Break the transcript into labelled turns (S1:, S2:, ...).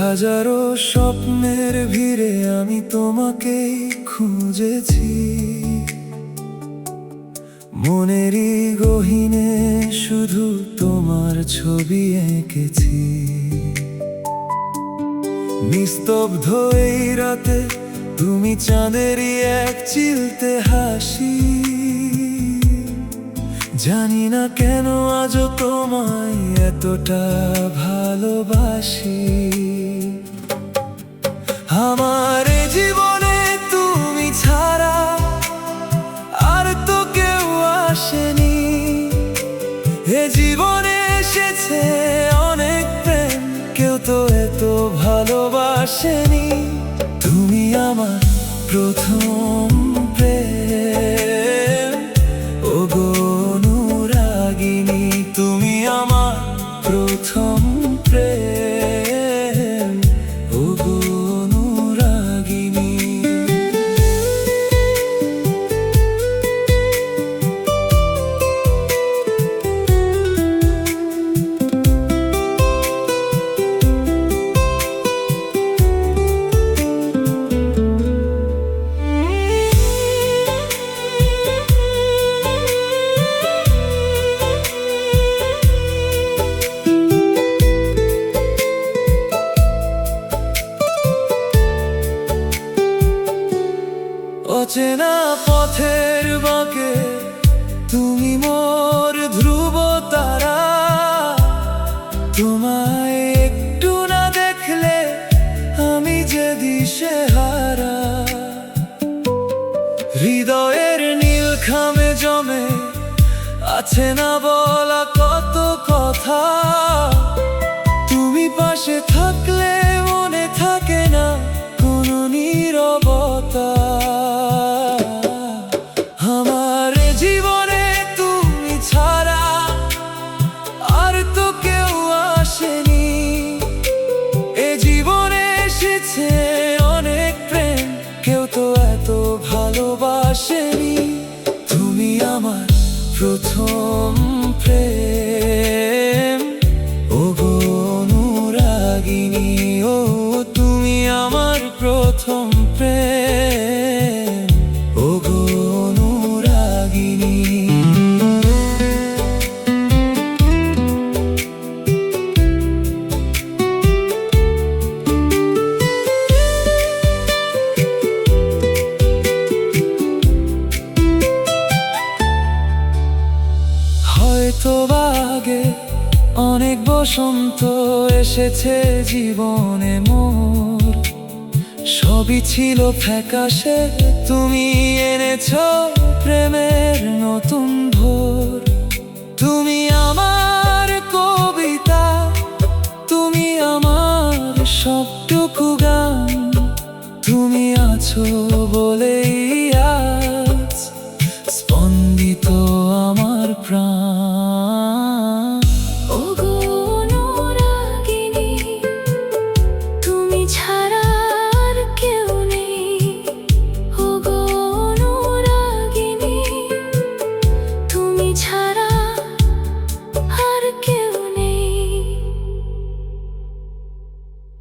S1: হাজারো স্বপ্নের ভিড়ে আমি তোমাকে খুঁজেছি, মনেরই গহীনে শুধু তোমার ছবি এঁকেছি। নিস্তব্ধ এই রাতে তুমি চাঁদেরই এক চিলতে হাসি, জানি না কেন আজও তোমায় এতটা ভালোবাসি। আমার জীবনে তুমি ছাড়া আর তো কেউ আসেনি, এ জীবনে এসেছে অনেক প্রেম, কেউ তো এত ভালোবাসেনি। তুমি আমার প্রথম প্রেম, ওগো অনুরাগিনী, তুমি আমার প্রথম প্রেম, ওগো অনুরাগিনী। অচেনা পথের বাঁকে তুমি মোর ধ্রুব তারা, তোমায় একটু না দেখলে আমি যে দিশেহারা। হৃদয়ের নীল খামে জমে আছে না বলা কত কথা, তুমি পাশে থাকলে মনে থাকে না কোনো নীরবতা। আমার জীবনে তুমি ছাড়া আর তো কেউ আসেনি, এ জীবনে এসেছে অনেক প্রেম, কেউ তো এত ভালোবাসেনি। তুমি আমার প্রথম প্রেম, ওগো অনুরাগিনী, ও তুমি আমার প্রথম প্রেম, ওগো অনুরাগিনী। হয়তো আগে অনেক বসন্ত এসেছে জীবনে মোর, সবই ছিল ফ্যাকাশে, তুমি এনেছো প্রেমের নতুন ভোর। তুমি আমার কবিতা, তুমি আমার সবটুকু গান, তুমি আছো